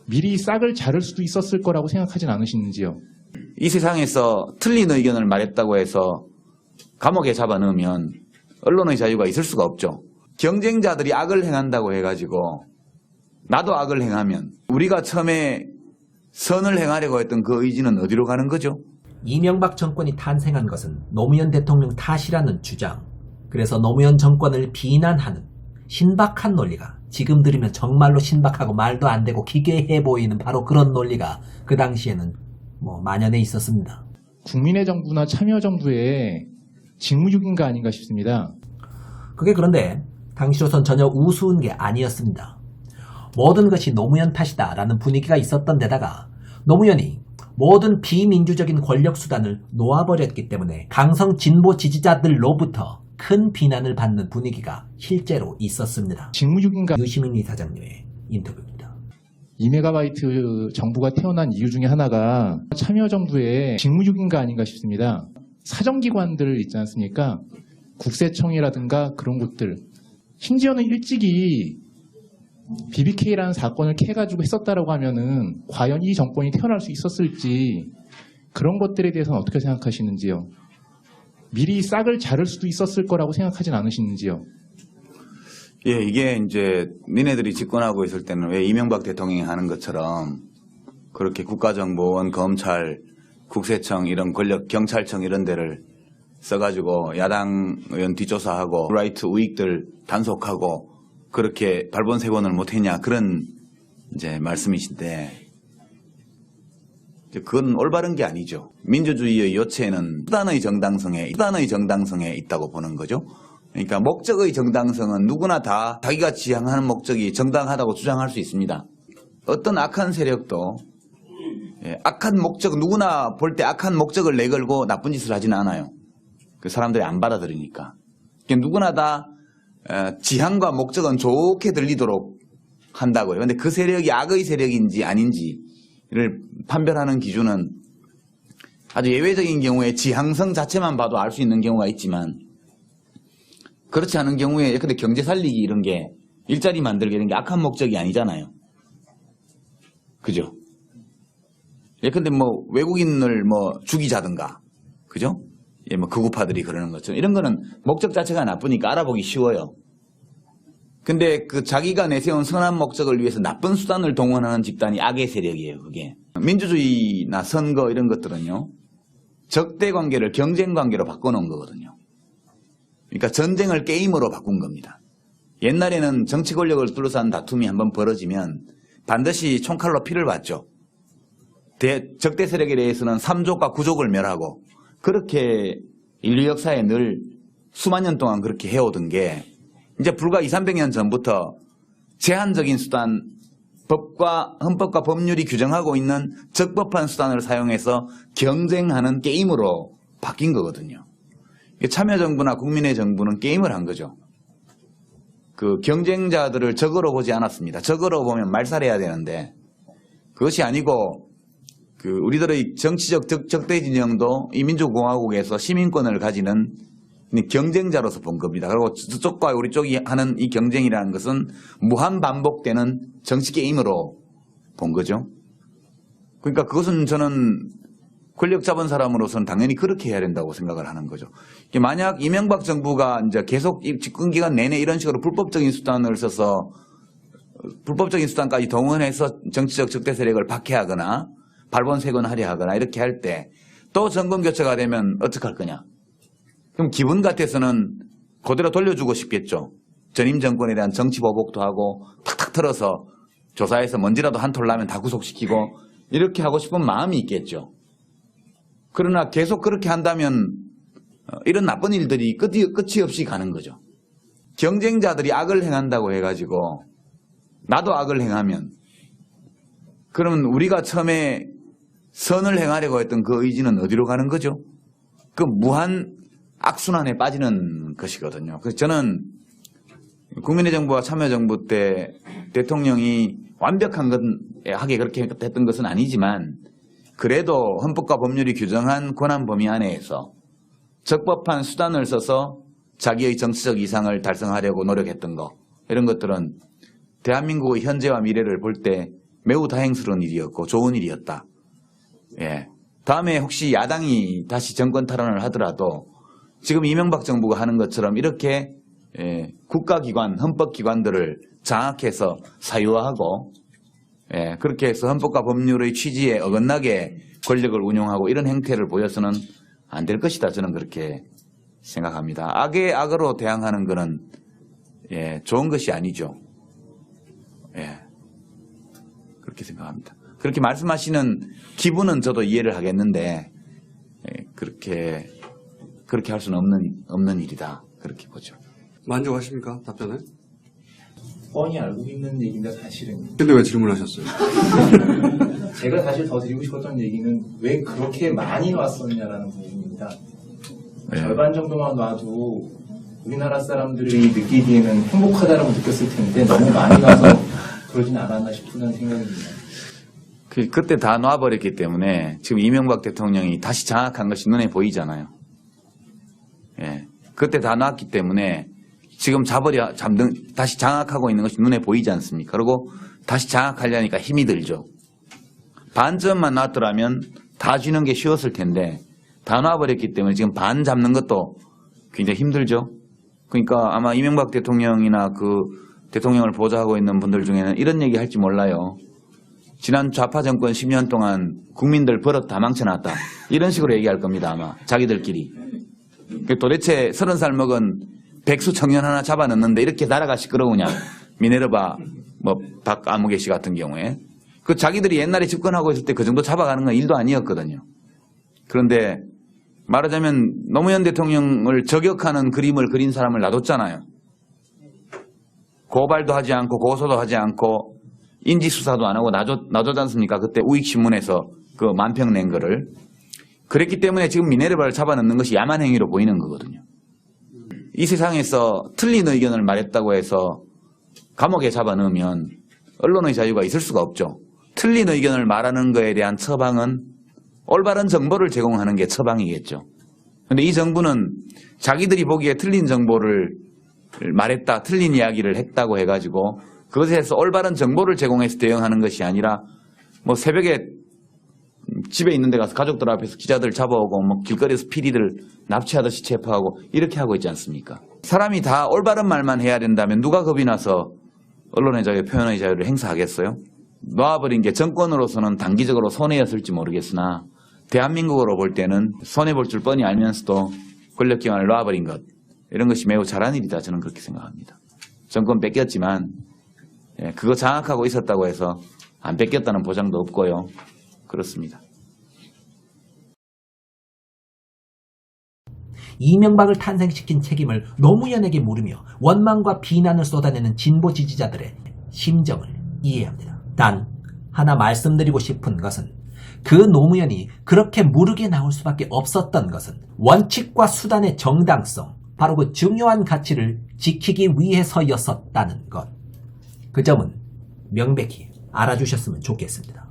미리 싹을 자를 수도 있었을 거라고 생각하진 않으시는지요? 이 세상에서 틀린 의견을 말했다고 해서 감옥에 잡아넣으면 언론의 자유가 있을 수가 없죠. 경쟁자들이 악을 행한다고 해가지고 나도 악을 행하면 우리가 처음에 선을 행하려고 했던 그 의지는 어디로 가는 거죠? 이명박 정권이 탄생한 것은 노무현 대통령 탓이라는 주장, 그래서 노무현 정권을 비난하는 신박한 논리가, 지금 들으면 정말로 신박하고 말도 안 되고 기괴해 보이는 바로 그런 논리가 그 당시에는 만연해 있었습니다. 국민의 정부나 참여정부의 직무유기인가 아닌가 싶습니다. 그게 그런데 당시로선 전혀 우스운 게 아니었습니다. 모든 것이 노무현 탓이다 라는 분위기가 있었던 데다가 노무현이 모든 비민주적인 권력수단을 놓아버렸기 때문에 강성 진보 지지자들로부터 큰 비난을 받는 분위기가 실제로 있었습니다. 직무유기인가? 유시민 이사장님의 인터뷰입니다. 2메가바이트 정부가 태어난 이유 중에 하나가 참여정부의 직무유기인가 아닌가 싶습니다. 사정기관들 있지 않습니까? 국세청이라든가 그런 곳들. 심지어는 일찍이 BBK라는 사건을 캐가지고 했었다라고 하면은 과연 이 정권이 태어날 수 있었을지, 그런 것들에 대해서는 어떻게 생각하시는지요? 미리 싹을 자를 수도 있었을 거라고 생각하진 않으시는지요? 예, 이게 이제 니네들이 집권하고 있을 때는 왜 이명박 대통령이 하는 것처럼 그렇게 국가정보원, 검찰, 국세청 이런 권력, 경찰청 이런 데를 써가지고 야당 의원 뒷조사하고 라이트 우익들 단속하고 그렇게 발본색원을 못했냐, 그런 이제 말씀이신데, 그건 올바른 게 아니죠. 민주주의의 요체는 수단의 정당성에 있다고 보는 거죠. 그러니까 목적의 정당성은 누구나 다 자기가 지향하는 목적이 정당하다고 주장할 수 있습니다. 어떤 악한 세력도 악한 목적, 누구나 볼 때 악한 목적을 내걸고 나쁜 짓을 하지는 않아요. 그 사람들이 안 받아들이니까. 그러니까 누구나 다 지향과 목적은 좋게 들리도록 한다고요. 그런데 그 세력이 악의 세력인지 아닌지를 판별하는 기준은 아주 예외적인 경우에 지향성 자체만 봐도 알 수 있는 경우가 있지만, 그렇지 않은 경우에 예컨대 경제 살리기 이런 게, 일자리 만들기 이런 게 악한 목적이 아니잖아요. 그죠? 예컨대 외국인을 죽이자든가, 그죠? 예, 극우파들이 그러는 것처럼 이런 거는 목적 자체가 나쁘니까 알아보기 쉬워요. 근데 그 자기가 내세운 선한 목적을 위해서 나쁜 수단을 동원하는 집단이 악의 세력이에요, 그게. 민주주의나 선거 이런 것들은요, 적대 관계를 경쟁 관계로 바꿔놓은 거거든요. 그러니까 전쟁을 게임으로 바꾼 겁니다. 옛날에는 정치 권력을 둘러싼 다툼이 한번 벌어지면 반드시 총칼로 피를 봤죠. 적대 세력에 대해서는 3족과 9족을 멸하고, 그렇게 인류 역사에 늘 수만 년 동안 그렇게 해오던 게 이제 불과 200~300년 전부터 제한적인 수단, 헌법과 법률이 규정하고 있는 적법한 수단을 사용해서 경쟁하는 게임으로 바뀐 거거든요. 참여정부나 국민의 정부는 게임을 한 거죠. 그 경쟁자들을 적으로 보지 않았습니다. 적으로 보면 말살해야 되는데, 그것이 아니고 우리들의 정치적 적대 진영도 이 민주공화국에서 시민권을 가지는 경쟁자로서 본 겁니다. 그리고 저쪽과 우리 쪽이 하는 이 경쟁이라는 것은 무한 반복되는 정치 게임으로 본 거죠. 그러니까 그것은 저는 권력 잡은 사람으로서는 당연히 그렇게 해야 된다고 생각을 하는 거죠. 만약 이명박 정부가 이제 계속 집권 기간 내내 이런 식으로 불법적인 수단을 써서 불법적인 수단까지 동원해서 정치적 적대 세력을 박해하거나 발본색원하려 하거나 이렇게 할 때 또 정권 교체가 되면 어떡할 거냐. 그럼 기분 같아서는 그대로 돌려주고 싶겠죠. 전임 정권에 대한 정치 보복도 하고 탁탁 털어서 조사해서 먼지라도 한 톨 나면 다 구속시키고 이렇게 하고 싶은 마음이 있겠죠. 그러나 계속 그렇게 한다면 이런 나쁜 일들이 끝이 없이 가는 거죠. 경쟁자들이 악을 행한다고 해가지고 나도 악을 행하면, 그러면 우리가 처음에 선을 행하려고 했던 그 의지는 어디로 가는 거죠? 그 무한 악순환에 빠지는 것이거든요. 그래서 저는 국민의 정부와 참여정부 때 대통령이 완벽하게 그렇게 했던 것은 아니지만, 그래도 헌법과 법률이 규정한 권한 범위 안에서 적법한 수단을 써서 자기의 정치적 이상을 달성하려고 노력했던 거, 이런 것들은 대한민국의 현재와 미래를 볼 때 매우 다행스러운 일이었고 좋은 일이었다. 예. 다음에 혹시 야당이 다시 정권 탈환을 하더라도 지금 이명박 정부가 하는 것처럼 이렇게 국가기관, 헌법기관들을 장악해서 사유화하고 그렇게 해서 헌법과 법률의 취지에 어긋나게 권력을 운용하고 이런 행태를 보여서는 안 될 것이다. 저는 그렇게 생각합니다. 악에 악으로 대항하는 것은 좋은 것이 아니죠. 그렇게 생각합니다. 그렇게 말씀하시는 기분은 저도 이해를 하겠는데 그렇게 할 수는 없는 일이다. 그렇게 보죠. 만족하십니까? 답변을? 뻔히 알고 있는 얘기인데 사실은 근데 왜 질문하셨어요? 제가 사실 더 드리고 싶었던 얘기는 왜 그렇게 많이 놨었냐라는 부분입니다. 절반 정도만 놔도 우리나라 사람들이 느끼기에는 행복하다라고 느꼈을 텐데 너무 많이 놔서 그러진 않았나 싶은 생각입니다. 그때 다 놔버렸기 때문에 지금 이명박 대통령이 다시 장악한 것이 눈에 보이잖아요. 그때 다 놨기 때문에 지금 다시 장악하고 있는 것이 눈에 보이지 않습니까? 그리고 다시 장악하려니까 힘이 들죠. 반점만 놨더라면 다 쥐는 게 쉬웠을 텐데 다 놔버렸기 때문에 지금 반 잡는 것도 굉장히 힘들죠. 그러니까 아마 이명박 대통령이나 그 대통령을 보좌하고 있는 분들 중에는 이런 얘기 할지 몰라요. 지난 좌파 정권 10년 동안 국민들 버릇 다 망쳐놨다. 이런 식으로 얘기할 겁니다. 아마 자기들끼리. 도대체 30살 먹은 백수 청년 하나 잡아넣는데 이렇게 나라가 시끄러우냐. 미네르바 박아무개 씨 같은 경우에. 그 자기들이 옛날에 집권하고 있을 때 그 정도 잡아가는 건 일도 아니었거든요. 그런데 말하자면 노무현 대통령을 저격하는 그림을 그린 사람을 놔뒀잖아요. 고발도 하지 않고 고소도 하지 않고 인지수사도 안 하고 놔뒀지 않습니까? 그때 우익신문에서 그 만평 낸 거를. 그랬기 때문에 지금 미네르바를 잡아넣는 것이 야만 행위로 보이는 거거든요. 이 세상에서 틀린 의견을 말했다고 해서 감옥에 잡아넣으면 언론의 자유가 있을 수가 없죠. 틀린 의견을 말하는 것에 대한 처방은 올바른 정보를 제공하는 게 처방이겠죠. 그런데 이 정부는 자기들이 보기에 틀린 정보를 말했다, 틀린 이야기를 했다고 해가지고 그것에 대해서 올바른 정보를 제공해서 대응하는 것이 아니라 새벽에 집에 있는 데 가서 가족들 앞에서 기자들 잡아오고 길거리에서 PD들 납치하듯이 체포하고 이렇게 하고 있지 않습니까? 사람이 다 올바른 말만 해야 된다면 누가 겁이 나서 언론의 자유, 표현의 자유를 행사하겠어요? 놔버린 게 정권으로서는 단기적으로 손해였을지 모르겠으나 대한민국으로 볼 때는 손해볼 줄 뻔히 알면서도 권력기관을 놔버린 것, 이런 것이 매우 잘한 일이다. 저는 그렇게 생각합니다. 정권 뺏겼지만 그거 장악하고 있었다고 해서 안 뺏겼다는 보장도 없고요. 그렇습니다. 이명박을 탄생시킨 책임을 노무현에게 물으며 원망과 비난을 쏟아내는 진보 지지자들의 심정을 이해합니다. 단 하나 말씀드리고 싶은 것은 그 노무현이 그렇게 무르게 나올 수밖에 없었던 것은 원칙과 수단의 정당성, 바로 그 중요한 가치를 지키기 위해서였었다는 것. 그 점은 명백히 알아주셨으면 좋겠습니다.